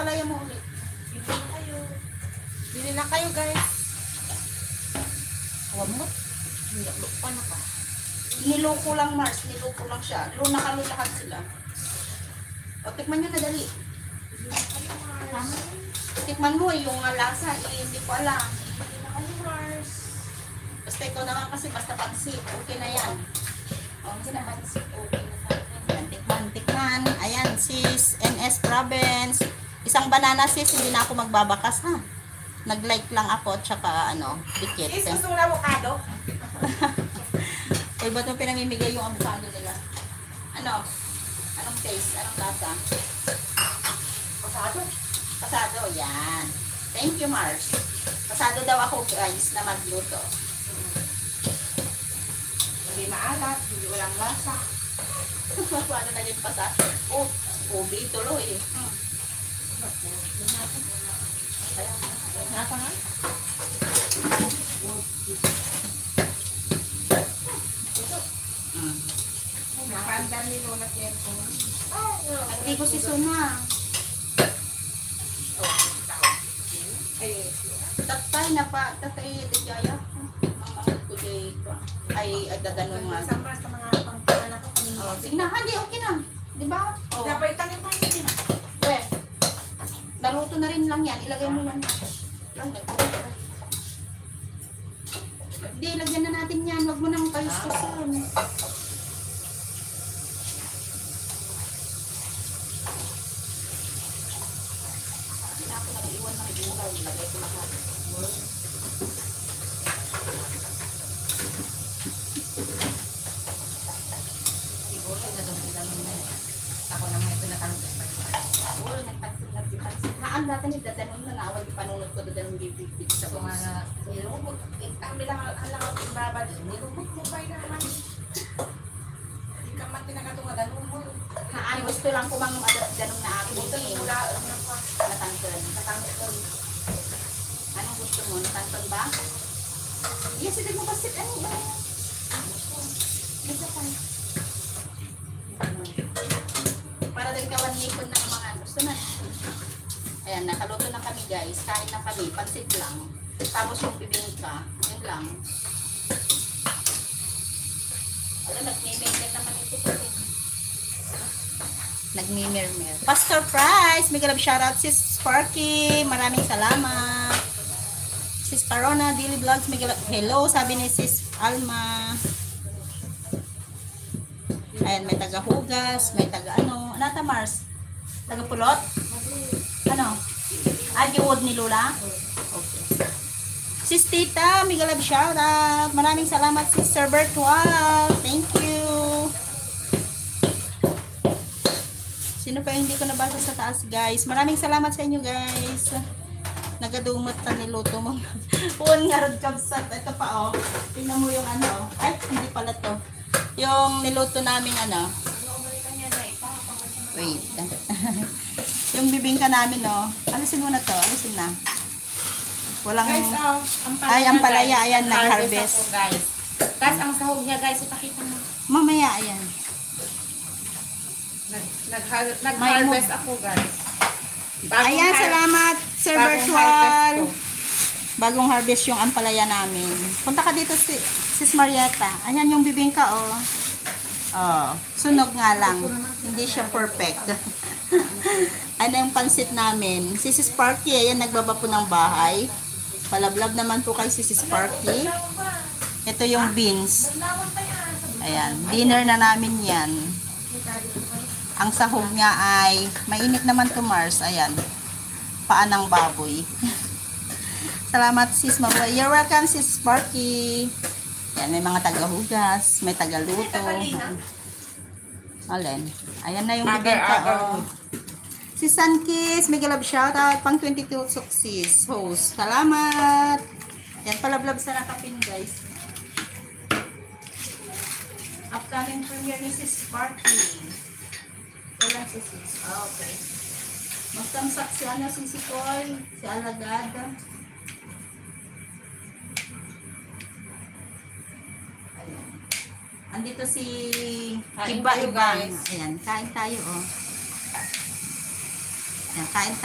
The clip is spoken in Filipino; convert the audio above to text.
ampalaya mo ulit. Bili na kayo. Bili na kayo, guys. Huwag mo. Nilokpan na ka. Niloko lang, Mars. Niloko lang siya. Nakalo lahat sila. O, tikman nyo na dali. Bili na kayo, Mars. Tikman mo yung lasa. Hindi ko alam. Bili na kayo, Mars. Basta ikaw naman kasi basta pansit. Okay na yan. O, hindi na pansit. Okay na sa akin. Tikman, tikman. Ayan, sis. NS Province. Isang banana, sis. Hindi na ako magbabakas, ha? Nag-like lang ako at saka, dikit. Is, gusto mo na avocado? Eh, ba't mo pinamimigay yung avocado nila? Anong taste? Anong lasa? Avocado? Pasado, yan. Thank you, Mars. Pasado daw ako, guys, na magluto. Hindi maalat, hindi walang lasa. Paano na yung pasado? Oh, ubi tuloy. Nasa nga? Nakanda ni Lola Tiempo. Hindi ko si Suna. Tatay, Dijaya. Mamamit ko dito. Ay, gaganon nga. Sama sa mga pangkalan ko. Sige na, hindi, okay na. Diba? Dapat itangin mo yun. We, naruto na rin lang yan. Ilagay mo yan. Hindi, lagyan na natin yan. Huwag mo nang kalis-kasin. Hindi na ako nag-iwan ng gulay. Ilagay ko lahat. Siguro na dami na. Ako naman ito natanggap pa. Oo, nagpansin. Haan natin yung dadanon na nawal yung panunod ko dadanon bibig sa So, mga nilubog. Ang bilang alam ang babad. Nilubog mo ba na naman? Hindi ka man tinagatungan mo. haan. Gusto lang ko mga dadanon na akin. Ito yung mula. Natangton. Anong gusto mo? Natangton ba? Yes, hindi mo kasi para din kawan nikon ng mga gusto na. Ayan, nakaluto na kami guys. Kain na kami. Pansit lang. Tapos yung bibingka. Yun lang. Alam, nagmimirmer naman ito ko rin. Nagmimirmer. Pastor Price! May galab shoutout sis Sparky. Maraming salamat. Sis Parona, Daily Vlogs. May galab. Hello, sabi ni sis Alma. Ayan, may taga-hugas. May taga-ano. Anata Mars? Taga-pulot? Ano? Wood ni Lola? Okay. Sis Tita, may galab shoutout. Maraming salamat sis Sir Virtual. Thank you. Sino pa yung hindi ko nabasa sa taas guys? Maraming salamat sa inyo guys. Nagadumot na niluto mo. Puwan nga rod kabsat. Ito pa oh. Tingnan mo yung ano. Ay, hindi pala to. Yung niluto namin ano. Wait. Yung bibingka namin oh. Alisin mo na to. Alisin na. Walang... Guys, ay, ang palaya. Ayan, nag-harvest. Guys. Tapos ang sahog niya guys, ipakita mo. Mamaya, ayan. Nag-harvest ako guys. Ayan, salamat Sir Virtual. Bagong harvest yung ampalaya namin. Punta ka dito sis Marietta. Ayan yung bibingka oh. Oh, sunog nga lang. Hindi siya perfect. Ano yung pansit namin? Si Sis Sparky, ayan nagbaba po ng bahay. Palablab naman po kay si Sis Sparky. Ito yung beans. Ayan, dinner na namin yan. Ang sahog niya ay mainit naman to Mars. Ayan. Paan ng baboy. Salamat sis Mabuhay. You're welcome sis Sparky. Ayan, may mga taga-hugas, may taga-luto. Alin. Ayan na yung bibingka. Oh. Si Sunkis, may galab shoutout. Pang 22 success host. Salamat. Ayan, palablab sa nakapin guys. Upcoming premiere ni sis Sparky. Wala si sis. Okay. Magtamsak si ano, si Sikoy, si Alagada. Ayan. Andito si Iba-Ibang. Ayan, kain tayo oh. Ayan, kain tayo.